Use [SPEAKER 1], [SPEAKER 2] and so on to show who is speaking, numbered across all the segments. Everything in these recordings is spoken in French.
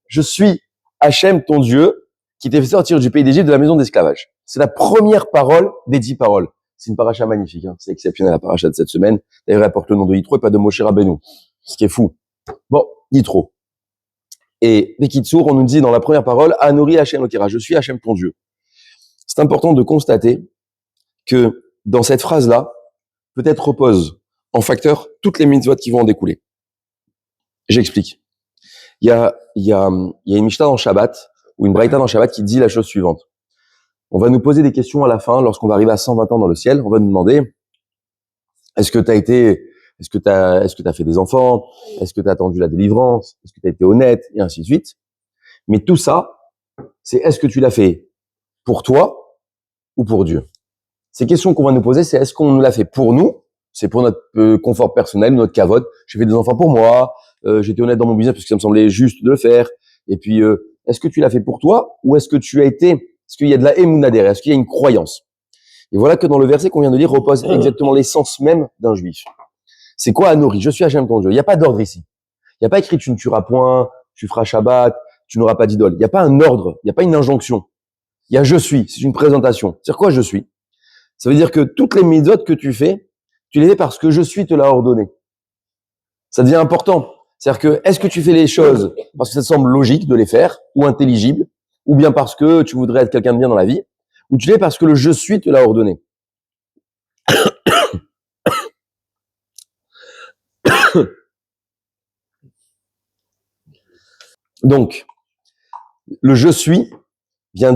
[SPEAKER 1] Je suis Hachem, ton Dieu, qui t'ai fait sortir du pays d'Égypte de la maison d'esclavage. C'est la première parole des 10 paroles. C'est une paracha magnifique, hein. C'est exceptionnel la paracha de cette semaine. D'ailleurs, elle porte le nom de Yitro et pas de Moshe Rabbeinu. Ce qui est fou. Bon, Yitro. Et Bekitsour, on nous dit dans la première parole, Anori Hachem Okera, je suis Hachem, ton Dieu. C'est important de constater que dans cette phrase-là, peut-être repose en facteur toutes les mitzvot qui vont en découler. J'explique. Il y a une Mishnah dans Shabbat, ou une Braïta dans Shabbat qui dit la chose suivante. On va nous poser des questions à la fin, lorsqu'on va arriver à 120 ans dans le ciel, on va nous demander, est-ce que t'as fait des enfants? Est-ce que t'as attendu la délivrance? Est-ce que t'as été honnête? Et ainsi de suite. Mais tout ça, c'est est-ce que tu l'as fait pour toi ou pour Dieu? Ces questions qu'on va nous poser, c'est est-ce qu'on nous l'a fait pour nous? C'est pour notre confort personnel, notre cavote. J'ai fait des enfants pour moi, j'étais honnête dans mon business parce que ça me semblait juste de le faire. Et puis, est-ce que tu l'as fait pour toi ou est-ce que tu as été, est-ce qu'il y a de la émouna derrière, est-ce qu'il y a une croyance? Et voilà que dans le verset qu'on vient de lire repose exactement l'essence même d'un juif. C'est quoi Anori? Je suis Hachem ton Dieu. Il n'y a pas d'ordre ici. Il n'y a pas écrit tu ne tueras point, tu feras Shabbat, tu n'auras pas d'idole. Il n'y a pas un ordre, il n'y a pas une injonction. Il y a je suis, c'est une présentation. C'est quoi je suis? Ça veut dire que toutes les mitzvot que tu fais, tu les fais parce que je suis te l'a ordonné. Ça devient important. C'est-à-dire que est-ce que tu fais les choses parce que ça te semble logique de les faire ou intelligible, ou bien parce que tu voudrais être quelqu'un de bien dans la vie, ou tu les fais parce que le je suis te l'a ordonné. Donc, le je suis vient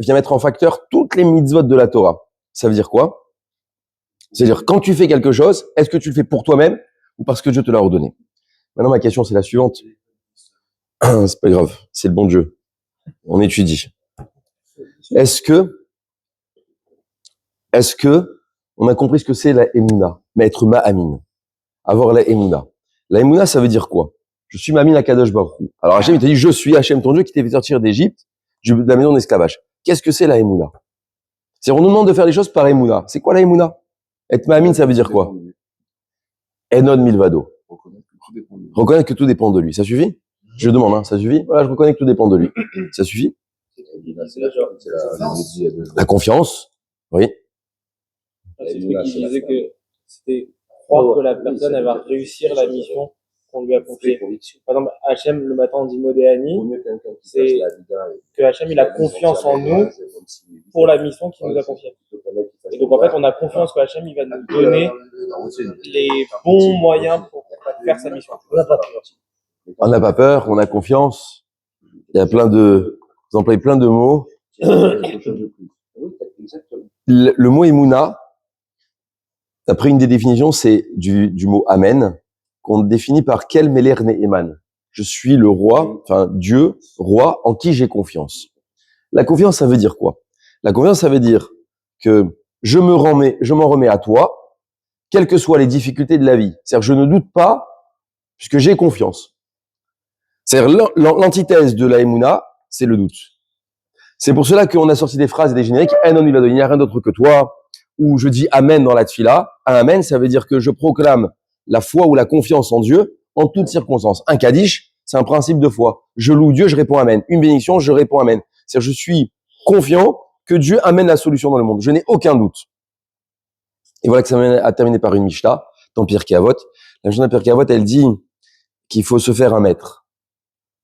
[SPEAKER 1] mettre en facteur toutes les mitzvot de la Torah. Ça veut dire quoi? C'est-à-dire, quand tu fais quelque chose, est-ce que tu le fais pour toi-même ou parce que Dieu te l'a ordonné? Maintenant, ma question, c'est la suivante. C'est pas grave, c'est le bon Dieu. On étudie. Est-ce que on a compris ce que c'est la Emouna? Maître Ma'amin. Avoir la Emouna. La Emouna, ça veut dire quoi? Je suis Ma'amin à Kadosh Baruch Hu. Alors Hachem, il t'a dit, je suis Hachem, ton Dieu, qui t'ai fait sortir d'Égypte, de la maison d'esclavage. Qu'est-ce que c'est la Emouna? C'est on nous demande de faire les choses par Emouna. C'est quoi la Emouna? Être Ma'amin, ça veut dire quoi? Enon Milvado. Reconnaître que tout dépend de lui. Ça suffit? Je demande, hein, ça suffit? Voilà, je reconnais que tout dépend de lui. Ça suffit? La confiance. Oui.
[SPEAKER 2] C'est celui qui disait que c'était croire que la personne, elle va réussir la mission qu'on lui a confiée. Par exemple, Hachem, le matin, on dit Modéani, c'est que Hachem, il a confiance en nous pour la mission qu'il nous a confiée. Et donc, en fait, on a confiance que Hachem, il va nous donner les bons moyens pour faire sa mission.
[SPEAKER 1] On n'a pas peur, on a confiance. Il y a vous employez plein de mots. Le mot Emouna, d'après une des définitions, c'est du mot Amen, qu'on définit par quel Meler Ne'eman. Je suis le roi, enfin Dieu, roi, en qui j'ai confiance. La confiance, ça veut dire quoi? La confiance, ça veut dire que je m'en remets à toi, quelles que soient les difficultés de la vie. C'est-à-dire, je ne doute pas, puisque j'ai confiance. C'est-à-dire, l'antithèse de la Emouna, c'est le doute. C'est pour cela qu'on a sorti des phrases et des génériques, il n'y a rien d'autre que toi, où je dis Amen dans la tfila. Amen, ça veut dire que je proclame la foi ou la confiance en Dieu en toutes circonstances. Un Kaddish, c'est un principe de foi. Je loue Dieu, je réponds Amen. Une bénédiction, je réponds Amen. C'est-à-dire, je suis confiant que Dieu amène la solution dans le monde. Je n'ai aucun doute. Et voilà que ça m'amène à terminer par une Mishnah, dans Pirkei Avot. La Mishnah de Pirkei Avot, elle dit qu'il faut se faire un maître.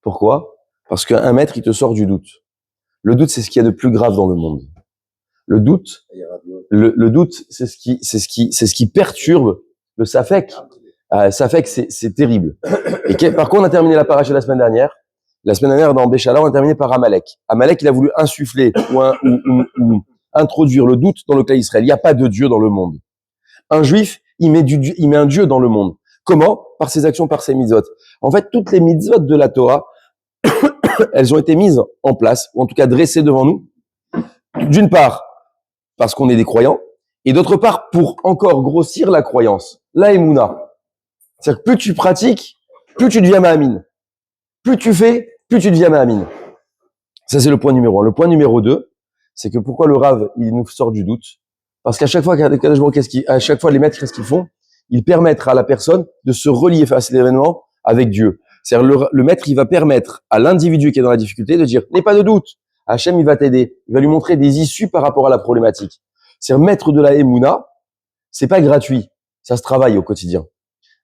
[SPEAKER 1] Pourquoi? Parce qu'un maître, il te sort du doute. Le doute, c'est ce qu'il y a de plus grave dans le monde. Le doute, c'est ce qui perturbe le safek. Safek, c'est terrible. Et par contre, on a terminé la paracha la semaine dernière. La semaine dernière, dans Béchala, on a terminé par Amalek. Amalek, il a voulu insuffler ou introduire le doute dans le clan Israël. Il n'y a pas de Dieu dans le monde. Un juif, il met un Dieu dans le monde. Comment? Par ses actions, par ses mitzvot. En fait, toutes les mitzvot de la Torah, elles ont été mises en place, ou en tout cas dressées devant nous, d'une part, parce qu'on est des croyants, et d'autre part, pour encore grossir la croyance, la Emouna. C'est-à-dire que plus tu pratiques, plus tu deviens Ma'amin. Plus tu fais, plus tu deviens Ma'amin. Ça, c'est le point numéro 1. Le point numéro 2, c'est que pourquoi le Rav, il nous sort du doute? Parce qu'à chaque fois, à chaque fois, les maîtres, qu'est-ce qu'ils font? Ils permettent à la personne de se relier face à l'événement avec Dieu. C'est-à-dire le maître, il va permettre à l'individu qui est dans la difficulté de dire « n'aie pas de doute ». Hachem, il va t'aider. Il va lui montrer des issues par rapport à la problématique. C'est-à-dire maître de la Emouna, c'est pas gratuit. Ça se travaille au quotidien.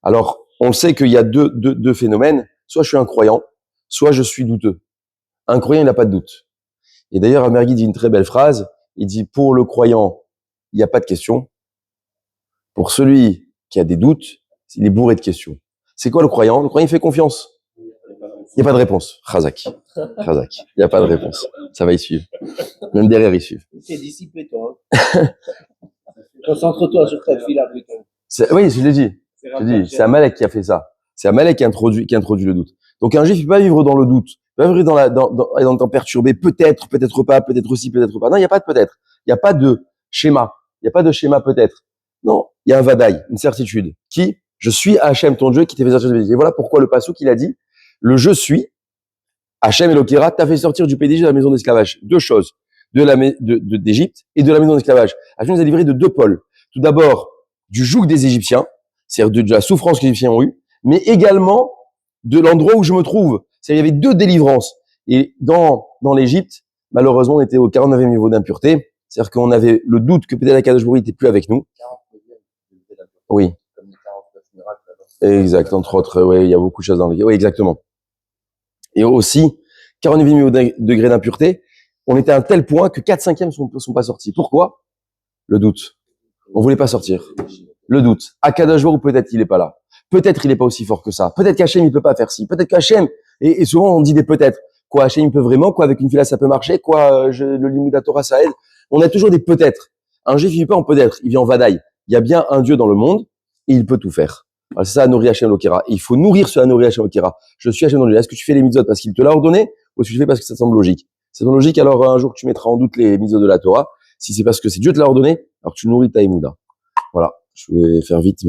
[SPEAKER 1] Alors, on sait qu'il y a deux phénomènes. Soit je suis un croyant, soit je suis douteux. Un croyant, il n'a pas de doute. Et d'ailleurs, Amergui dit une très belle phrase. Il dit, pour le croyant, il n'y a pas de question. Pour celui qui a des doutes, il est bourré de questions. C'est quoi le croyant? Le croyant, il fait confiance. Il n'y a pas de réponse. Khazak. Khazak. Il n'y a pas de réponse. Ça va y suivre. Même derrière, ils suivent.
[SPEAKER 3] T'es dissipé, toi. Concentre-toi sur ta fille là, plutôt.
[SPEAKER 1] Oui, je l'ai dit. C'est Amalek qui a fait ça. C'est Amalek qui introduit le doute. Donc un juif, il peut pas vivre dans le doute. Il peut pas vivre dans le temps perturbé. Peut-être, peut-être pas, peut-être aussi, peut-être pas. Non, il n'y a pas de peut-être. Il n'y a pas de schéma. Il n'y a pas de schéma peut-être. Non, il y a un vadaï, une certitude. Qui? Je suis Hachem, ton Dieu, qui t'a fait sortir du péché. Et voilà pourquoi le passouk, il a dit, le je suis, Hachem Elokera, t'a fait sortir du péché de la maison d'esclavage. Deux choses. D'Égypte et de la maison d'esclavage. Hachem nous a livré de deux pôles. Tout d'abord, du joug des Égyptiens, c'est-à-dire de la souffrance que les Égyptiens ont eue, mais également de l'endroit où je me trouve. C'est-à-dire, il y avait deux délivrances. Et dans l'Égypte, malheureusement, on était au 49e niveau d'impureté. C'est-à-dire qu'on avait le doute que peut-être Akadosh Baruch Hu n'était plus avec nous. Oui. Exact. Entre autres, oui, il y a beaucoup de choses dans les... Oui, exactement. Et aussi, 49e degré d'impureté, on était à un tel point que 4/5 sont pas sortis. Pourquoi? Le doute. On voulait pas sortir. Le doute. Akadosh Baruch Hu, peut-être il est pas là. Peut-être il est pas aussi fort que ça. Peut-être qu'Hachem il peut pas faire ci. Peut-être qu'Hachem, et souvent on dit des peut-être. Quoi, Hachem il peut vraiment? Quoi, avec une fila ça peut marcher? Quoi, le Limud Torah ça aide? On a toujours des peut-être. Un juif il vit pas en peut-être, il vit en vadaï. Il y a bien un Dieu dans le monde et il peut tout faire. Alors, c'est ça, Anori Hachem Lokera. Il faut nourrir ce Anori Hachem Lokera. Je suis Hachem Lokera. Est-ce que tu fais les mitzvot parce qu'il te l'a ordonné ou est-ce que tu fais parce que ça te semble logique? C'est ton logique, alors un jour tu mettras en doute les mitzvot de la Torah. Si c'est parce que c'est Dieu te l'a ordonné, alors tu nourris ta Emouna. Voilà. Je vais faire vite.